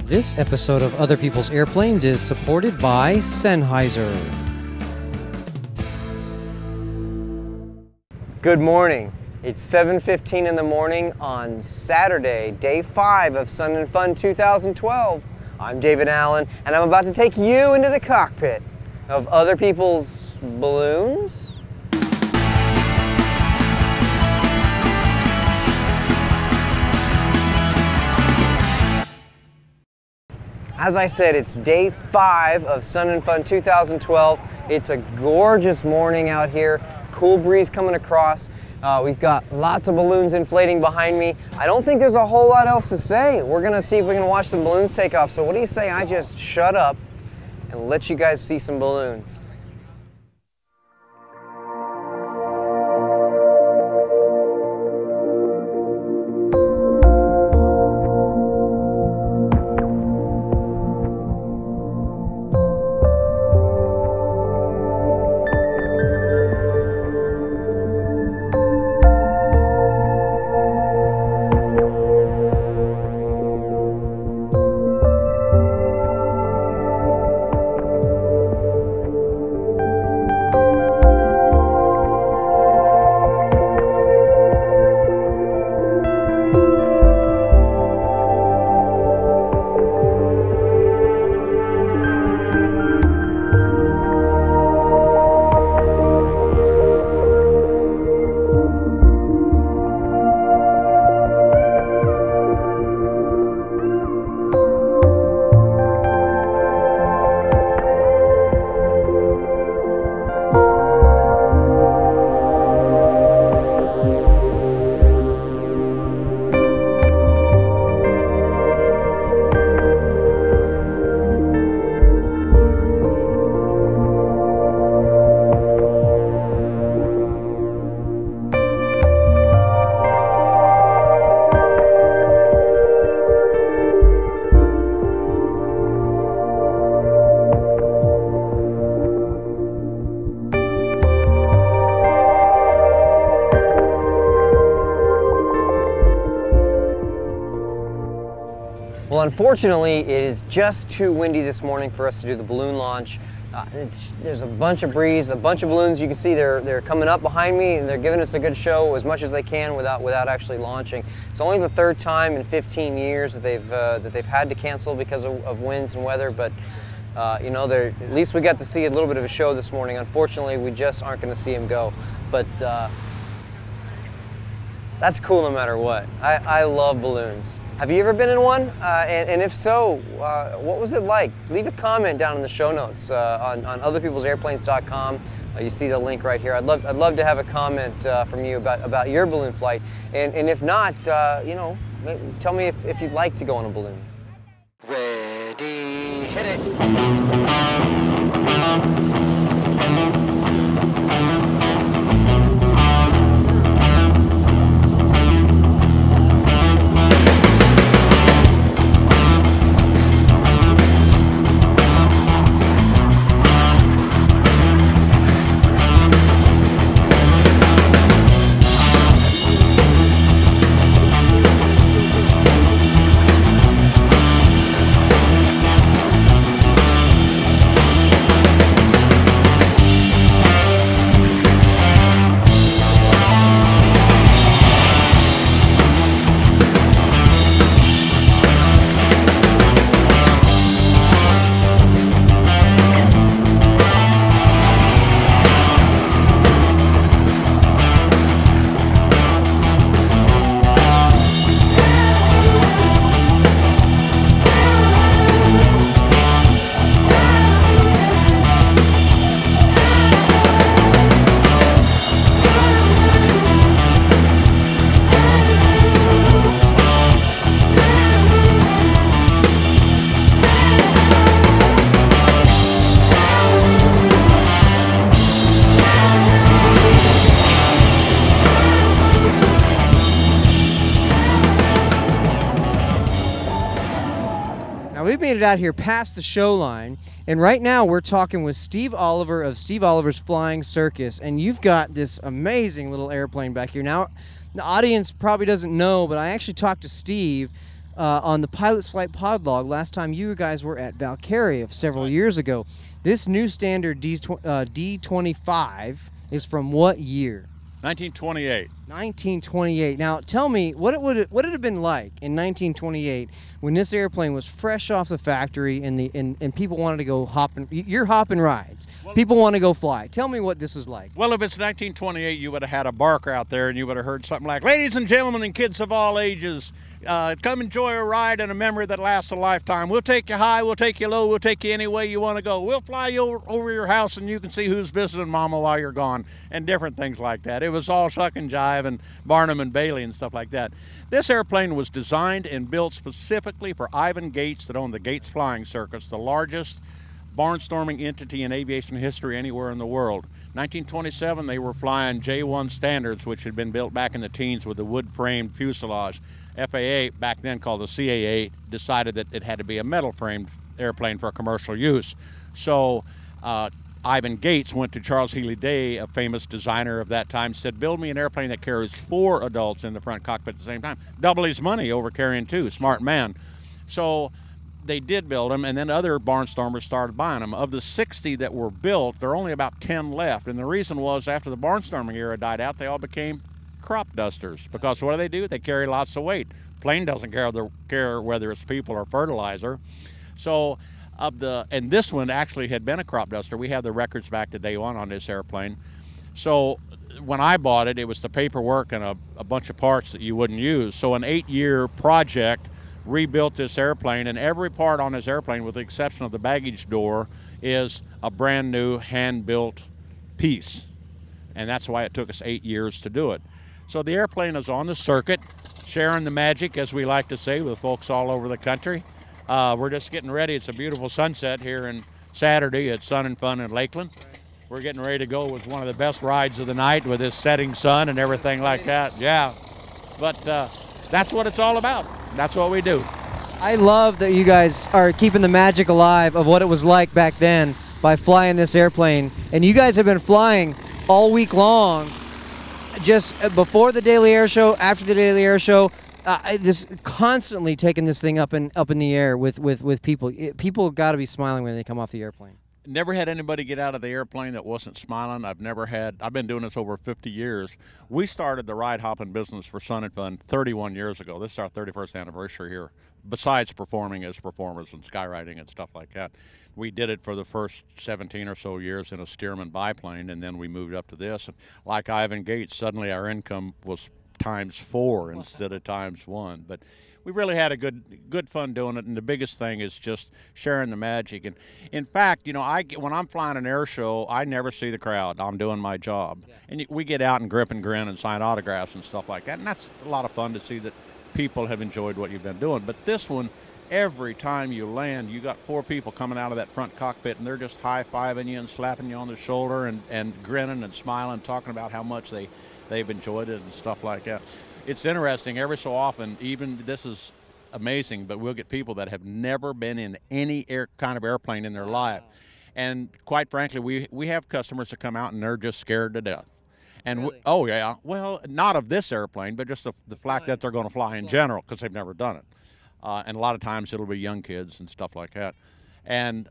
This episode of Other People's Airplanes is supported by Sennheiser. Good morning. It's 7:15 in the morning on Saturday, day 5 of Sun and Fun 2012. I'm David Allen, and I'm about to take you into the cockpit of other people's balloons. As I said, it's day 5 of Sun and Fun 2012. It's a gorgeous morning out here. Cool breeze coming across. We've got lots of balloons inflating behind me. I don't think there's a whole lot else to say. We're gonna see if we can watch some balloons take off. So what do you say I just shut up and let you guys see some balloons? Well, unfortunately, it is just too windy this morning for us to do the balloon launch. There's a bunch of breeze, a bunch of balloons. You can see they're coming up behind me, and they're giving us a good show as much as they can without actually launching. It's only the 3rd time in 15 years that they've had to cancel because of winds and weather. But you know, at least we got to see a little bit of a show this morning. Unfortunately, we just aren't going to see them go. But that's cool no matter what. I love balloons. Have you ever been in one? And if so, what was it like? Leave a comment down in the show notes on otherpeoplesairplanes.com. You see the link right here. I'd love to have a comment from you about your balloon flight. And if not, you know, tell me if you'd like to go on a balloon. Ready, hit it. We've made it out here past the show line, and right now we're talking with Steve Oliver of Steve Oliver's Flying Circus, and you've got this amazing little airplane back here. Now, the audience probably doesn't know, but I actually talked to Steve on the Pilot's Flight Pod Log last time you guys were at Valkyrie several years ago. This new standard D25 is from what year? 1928. 1928. Now, tell me, what it have been like in 1928 when this airplane was fresh off the factory and people wanted to go hopping. You're hopping rides. Well, people want to go fly. Tell me what this was like. Well, if it's 1928, you would have had a barker out there, and you would have heard something like, "Ladies and gentlemen and kids of all ages, come enjoy a ride and a memory that lasts a lifetime. We'll take you high, we'll take you low, we'll take you any way you want to go. We'll fly you over your house, and you can see who's visiting Mama while you're gone," and different things like that. It was all shuck and jive and Barnum and Bailey and stuff like that. This airplane was designed and built specifically for Ivan Gates, that owned the Gates Flying Circus, the largest barnstorming entity in aviation history anywhere in the world. 1927, they were flying J1 standards, which had been built back in the teens with the wood-framed fuselage. FAA, back then called the CAA, decided that it had to be a metal-framed airplane for commercial use. So Ivan Gates went to Charles Healy Day, a famous designer of that time, said, "Build me an airplane that carries 4 adults in the front cockpit at the same time." Double his money over carrying 2, smart man. So they did build them, and then other barnstormers started buying them. Of the 60 that were built, there are only about 10 left, and the reason was after the barnstorming era died out, they all became crop dusters, because what do? They carry lots of weight. Plane doesn't care whether it's people or fertilizer. So and this one actually had been a crop duster. We have the records back to day one on this airplane. So when I bought it, it was the paperwork and a bunch of parts that you wouldn't use. So an 8-year project rebuilt this airplane, and every part on this airplane, with the exception of the baggage door, is a brand new hand-built piece. And that's why it took us 8 years to do it. So the airplane is on the circuit, sharing the magic, as we like to say, with folks all over the country. We're just getting ready. It's a beautiful sunset here in Saturday at Sun and Fun in Lakeland. We're getting ready to go with one of the best rides of the night with this setting sun and everything like that. Yeah, but that's what it's all about. That's what we do. I love that you guys are keeping the magic alive of what it was like back then by flying this airplane. And you guys have been flying all week long, just before the Daily Air Show, after the Daily Air Show. This constantly taking this thing up in the air with people. People got to be smiling when they come off the airplane. Never had anybody get out of the airplane that wasn't smiling. I've been doing this over 50 years. We started the ride hopping business for Sun and Fun 31 years ago. This is our 31st anniversary here, besides performing as performers and skywriting and stuff like that. We did it for the first 17 or so years in a Stearman biplane, and then we moved up to this. And like Ivan Gates, suddenly our income was ⁻4 instead of ⁻1. But we really had a good fun doing it, and the biggest thing is just sharing the magic. And in fact, when I'm flying an air show, I never see the crowd. I'm doing my job. Yeah. And we get out and grip and grin and sign autographs and stuff like that, and that's a lot of fun to see that people have enjoyed what you've been doing. But this one, every time you land, you got 4 people coming out of that front cockpit, and they're just high-fiving you and slapping you on the shoulder and grinning and smiling, talking about how much they've enjoyed it and stuff like that. It's interesting. Every so often, even this is amazing, but we'll get people that have never been in any kind of airplane in their life. And quite frankly, we have customers that come out and they're just scared to death. And really? Oh yeah, well, not of this airplane, but just the fact that they're going to fly in general, because they've never done it. And a lot of times it'll be young kids and stuff like that. And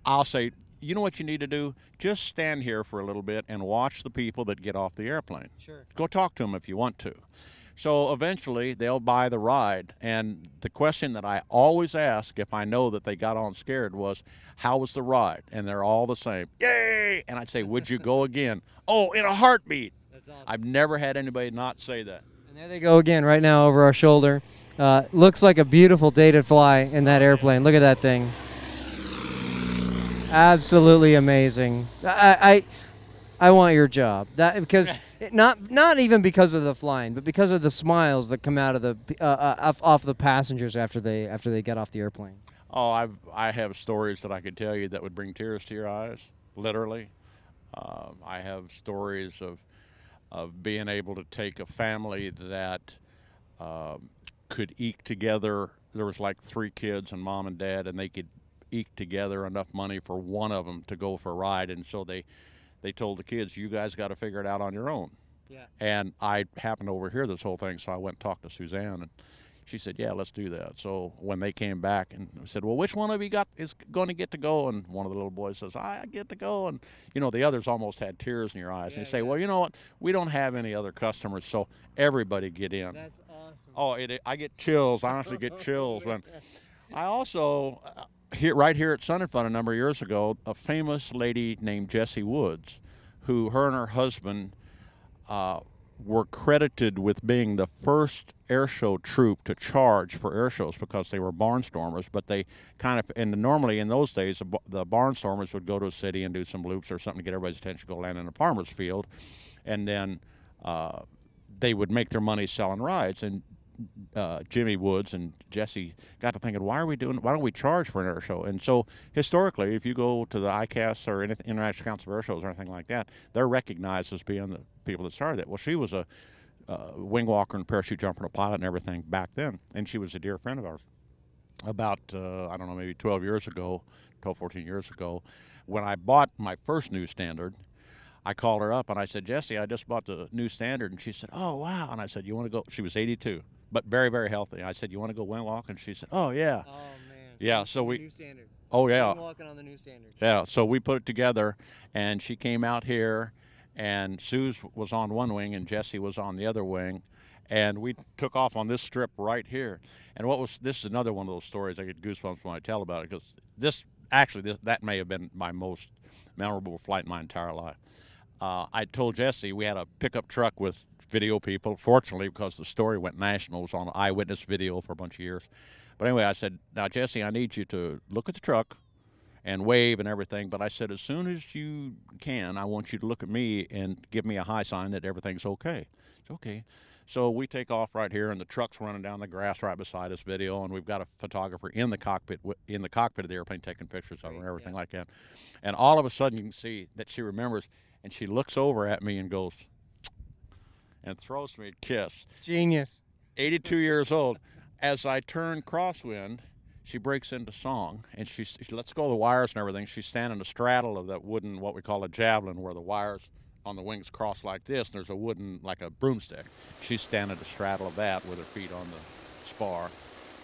I'll say, you know what you need to do? Just stand here for a little bit and watch the people that get off the airplane. Sure. Go talk to them if you want to. So eventually they'll buy the ride. And the question that I always ask if I know that they got on scared was, how was the ride? And they're all the same. Yay! And I'd say, would you go again? Oh, in a heartbeat. That's awesome. I've never had anybody not say that. And there they go again right now over our shoulder. Looks like a beautiful day to fly in that airplane. Look at that thing. Absolutely amazing. I want your job. Because not even because of the flying, but because of the smiles that come out of the off the passengers after they get off the airplane. Oh, I have stories that I could tell you that would bring tears to your eyes, literally. I have stories of being able to take a family that could eke together. There was like 3 kids and mom and dad, and they could eke together enough money for one of them to go for a ride, and so they told the kids, you guys got to figure it out on your own. Yeah. And I happened to overhear this whole thing, so I went and talked to Suzanne, and She said, yeah, let's do that. So when they came back and said, well, which one of you is going to get to go? And one of the little boys says, I get to go. And, you know, the others almost had tears in your eyes. And you say, well, you know what? We don't have any other customers, so everybody get in. That's awesome. Oh, I get chills. I honestly get chills. When I also, right here at Sun and Fun a number of years ago, a famous lady named Jessie Woods, who her and her husband were credited with being the first air show troupe to charge for air shows because they were barnstormers, but they kind of, and normally in those days, the barnstormers would go to a city and do some loops or something to get everybody's attention, go land in a farmer's field, and then they would make their money selling rides. And Jimmy Woods and Jesse got to thinking, why don't we charge for an air show? And so historically, if you go to the ICAS or International Council of Air Shows or anything like that, they're recognized as being the people that started it. Well, she was a wing walker and parachute jumper and a pilot and everything back then, and she was a dear friend of ours. About, I don't know, maybe 12, 14 years ago, when I bought my first new Standard, I called her up and I said, Jessie, I just bought the new Standard. And she said, oh, wow. And I said, you want to go? She was 82. But very, very healthy. I said, you want to go wing walk? And she said, oh, yeah. Oh, man. Yeah, so we... New Standard. Oh, yeah. Wing walking on the new Standard. Yeah, so we put it together, and she came out here, and Suze was on one wing, and Jessie was on the other wing, and we took off on this strip right here. And this is another one of those stories I get goosebumps when I tell about it, because that may have been my most memorable flight in my entire life. I told Jessie we had a pickup truck with video people, fortunately, because the story went national. It was on eyewitness video for a bunch of years. But anyway, I said, now, Jessie, I need you to look at the truck and wave and everything. But I said, as soon as you can, I want you to look at me and give me a high sign that everything's okay. It's okay. So we take off right here, and the truck's running down the grass right beside us video, and we've got a photographer in the cockpit of the airplane taking pictures of her and everything like that. And all of a sudden, you can see that she remembers, and she looks over at me and goes, and throws me a kiss. Genius. 82 years old. As I turn crosswind, she breaks into song, and she lets go of the wires and everything. She's standing astraddle of that wooden, what we call a javelin, where the wires on the wings cross like this, and there's a wooden, like a broomstick. She's standing astraddle of that with her feet on the spar.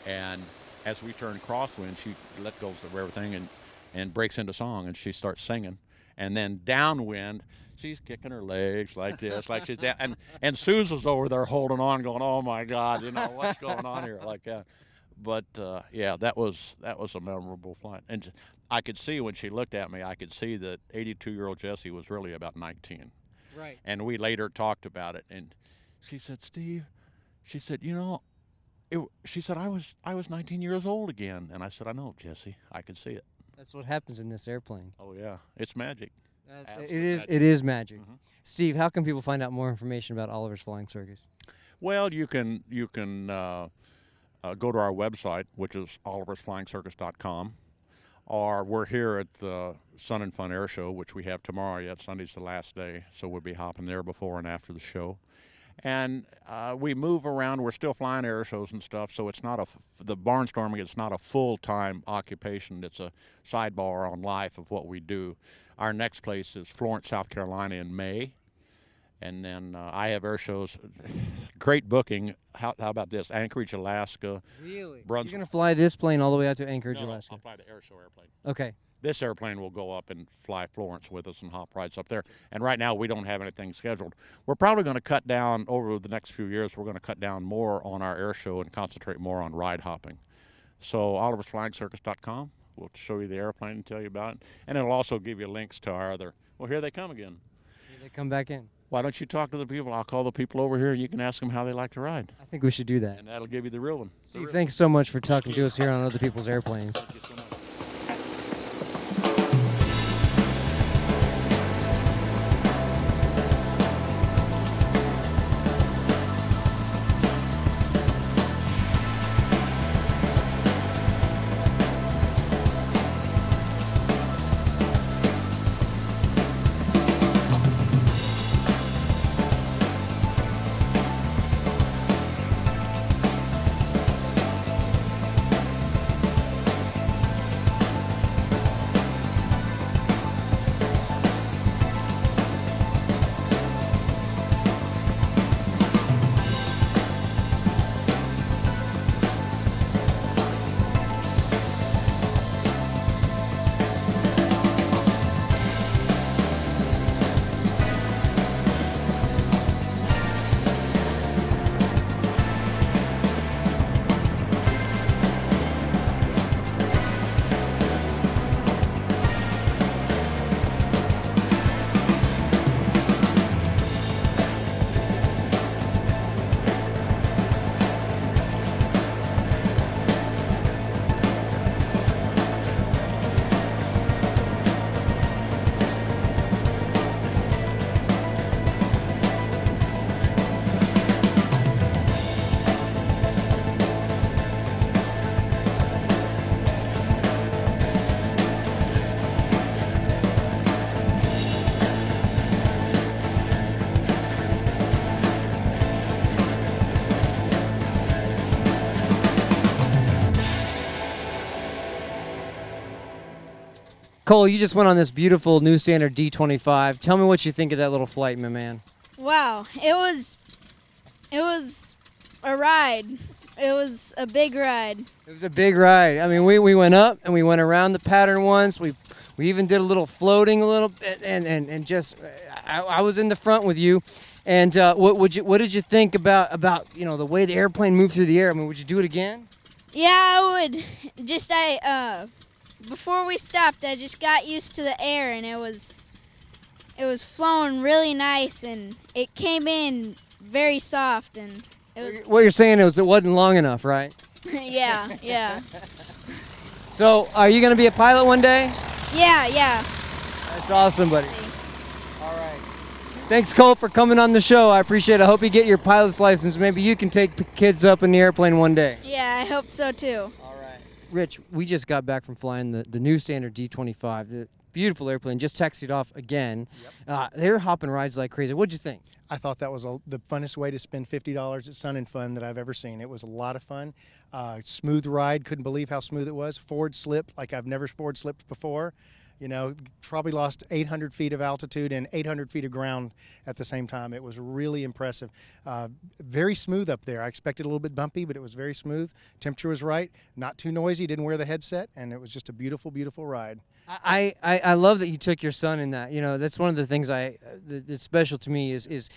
And as we turn crosswind, she let go of everything and breaks into song, and she starts singing. And then downwind, she's kicking her legs like this, like she's down. And Suze was over there holding on, going, "Oh my God, you know what's going on here?" Like that. But yeah, that was a memorable flight. And I could see when she looked at me, I could see that 82-year-old Jessie was really about 19. Right. And we later talked about it, and she said, "Steve," she said, "you know," she said, I was 19 years old again." And I said, "I know, Jessie. I could see it." That's what happens in this airplane. Oh yeah, it's magic. It is magic. Mm-hmm. Steve, how can people find out more information about Oliver's Flying Circus? Well, you can go to our website, which is oliversflyingcircus.com, or we're here at the Sun and Fun Air Show, which we have tomorrow. Yet Sunday's the last day, so we'll be hopping there before and after the show. And we move around. We're still flying air shows and stuff, so it's not the barnstorming. It's not a full-time occupation. It's a sidebar on life of what we do. Our next place is Florence, South Carolina in May, and then I have air shows. Great booking. How about this? Anchorage, Alaska. Really? Brunswick. You're gonna fly this plane all the way out to Anchorage, No, Alaska? I'll fly the air show airplane. Okay. This airplane will go up and fly Florence with us and hop rides up there. And right now, we don't have anything scheduled. We're probably going to cut down, over the next few years, we're going to cut down more on our air show and concentrate more on ride hopping. So oliversflyingcircus.com will show you the airplane and tell you about it. And it'll also give you links to our other, well, here they come again. Here they come back in. Why don't you talk to the people? I'll call the people over here, and you can ask them how they like to ride. I think we should do that. And that'll give you the real one. Steve, thanks so much for talking to us here on Other People's Airplanes. Thank you so much. Cole, you just went on this beautiful new standard D25. Tell me what you think of that little flight, my man. Wow, it was a ride. It was a big ride. It was a big ride. I mean, we went up and we went around the pattern once. We even did a little floating a little bit, and just I was in the front with you. And what did you think about the way the airplane moved through the air? I mean, would you do it again? Yeah, I would. Before we stopped, I just got used to the air, and it was flowing really nice, and it came in very soft, and it was. What you're saying is it wasn't long enough, right? Yeah. So, are you going to be a pilot one day? Yeah. That's awesome, buddy. All right. Thanks, Cole, for coming on the show. I appreciate it. I hope you get your pilot's license. Maybe you can take the kids up in the airplane one day. Yeah, I hope so too. All right. Rich, we just got back from flying the new standard D25. The beautiful airplane, just taxied off again. Yep. They were hopping rides like crazy. What'd you think? I thought that was the funnest way to spend $50 at Sun and Fun that I've ever seen. It was a lot of fun. Smooth ride. Couldn't believe how smooth it was. Forward slip like I've never forward slipped before. You know, probably lost 800 feet of altitude and 800 feet of ground at the same time. It was really impressive. Very smooth up there. I expected a little bit bumpy, but it was very smooth. Temperature was right. Not too noisy. Didn't wear the headset, and it was just a beautiful, beautiful ride. I love that you took your son in that. You know, that's one of the things that's special to me is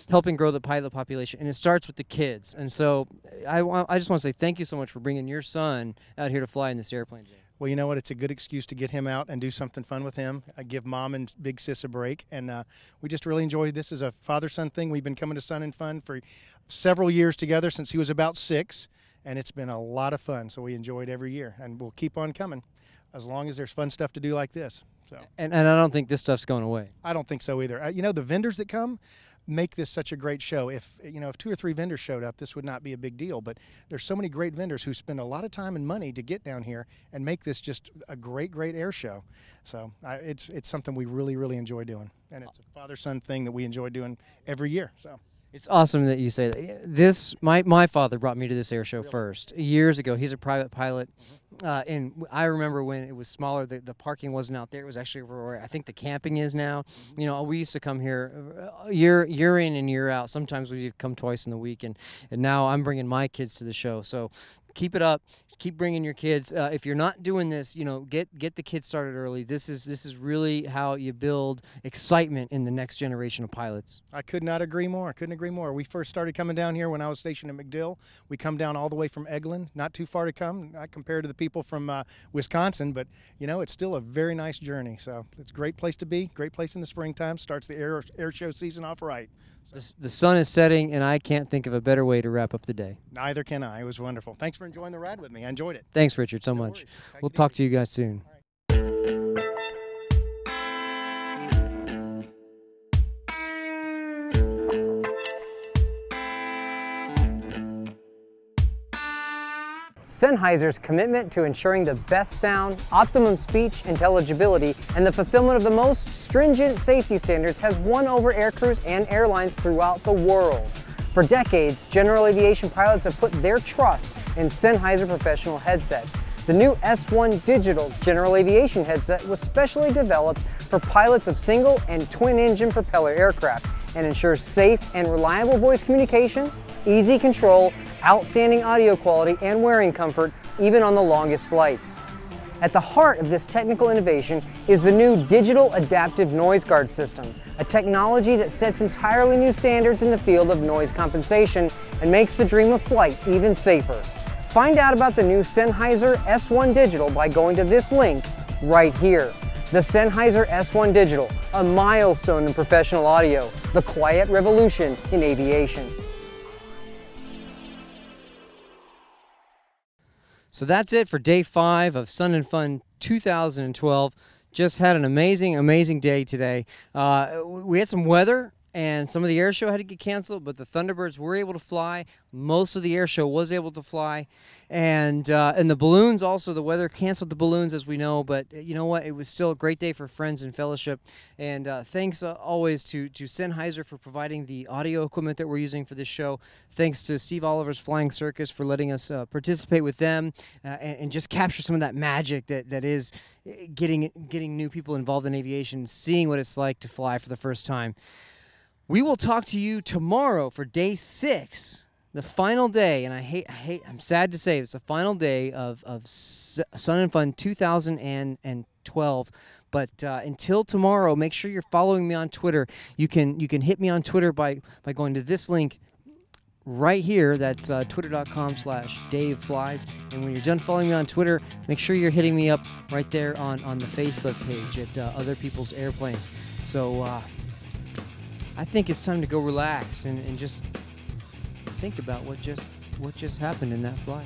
helping grow the pilot population, and it starts with the kids. And so I just want to say thank you so much for bringing your son out here to fly in this airplane, Jay. Well, you know what? It's a good excuse to get him out and do something fun with him. I give Mom and Big Sis a break, and we just really enjoy this. Is a father-son thing. We've been coming to Sun and Fun for several years together since he was about 6, and it's been a lot of fun. So we enjoy it every year, and we'll keep on coming as long as there's fun stuff to do like this. So. And I don't think this stuff's going away. I don't think so either. You know, the vendors that come make this such a great show. If 2 or 3 vendors showed up, this would not be a big deal. But there's so many great vendors who spend a lot of time and money to get down here and make this just a great, great air show. So it's something we really, really enjoy doing, and it's a father-son thing that we enjoy doing every year. So. It's awesome that you say that. My father brought me to this air show first years ago. He's a private pilot, and I remember when it was smaller. The parking wasn't out there. It was actually where I think the camping is now. You know, we used to come here year in and year out. Sometimes we'd come twice in the week, and now I'm bringing my kids to the show. So keep it up. Keep bringing your kids. If you're not doing this, get the kids started early. This is really how you build excitement in the next generation of pilots. I could not agree more. I couldn't agree more. We first started coming down here when I was stationed at MacDill. We come down all the way from Eglin, not too far to come, not compared to the people from Wisconsin, but it's still a very nice journey. So it's a great place to be, great place in the springtime. Starts the air show season off right. The sun is setting, and I can't think of a better way to wrap up the day. Neither can I. It was wonderful. Thanks for enjoying the ride with me. I enjoyed it. Thanks, Richard, so much. We'll talk to you guys soon. Sennheiser's commitment to ensuring the best sound, optimum speech, intelligibility, and the fulfillment of the most stringent safety standards has won over aircrews and airlines throughout the world. For decades, general aviation pilots have put their trust in Sennheiser professional headsets. The new S1 Digital general aviation headset was specially developed for pilots of single and twin-engine propeller aircraft and ensures safe and reliable voice communication, easy control, outstanding audio quality, and wearing comfort, even on the longest flights. At the heart of this technical innovation is the new Digital Adaptive Noise Guard System, a technology that sets entirely new standards in the field of noise compensation and makes the dream of flight even safer. Find out about the new Sennheiser S1 Digital by going to this link right here. The Sennheiser S1 Digital, a milestone in professional audio, the quiet revolution in aviation. So that's it for day 5 of Sun and Fun 2012. Just had an amazing day today. We had some weather, and some of the air show had to get canceled, but the Thunderbirds were able to fly. Most of the air show was able to fly, and the balloons also. The weather canceled the balloons, as we know, but you know what? It was still a great day for friends and fellowship. And thanks always to Sennheiser for providing the audio equipment that we're using for this show. Thanks to Steve Oliver's Flying Circus for letting us participate with them and just capture some of that magic that is getting new people involved in aviation, seeing what it's like to fly for the first time. We will talk to you tomorrow for day 6, the final day, and I'm sad to say it's the final day of Sun and Fun 2012. But until tomorrow, make sure you're following me on Twitter. You can hit me on Twitter by going to this link right here. That's twitter.com/DaveFlies. And when you're done following me on Twitter, make sure you're hitting me up right there on the Facebook page at Other People's Airplanes. So I think it's time to go relax and just think about what just happened in that flight.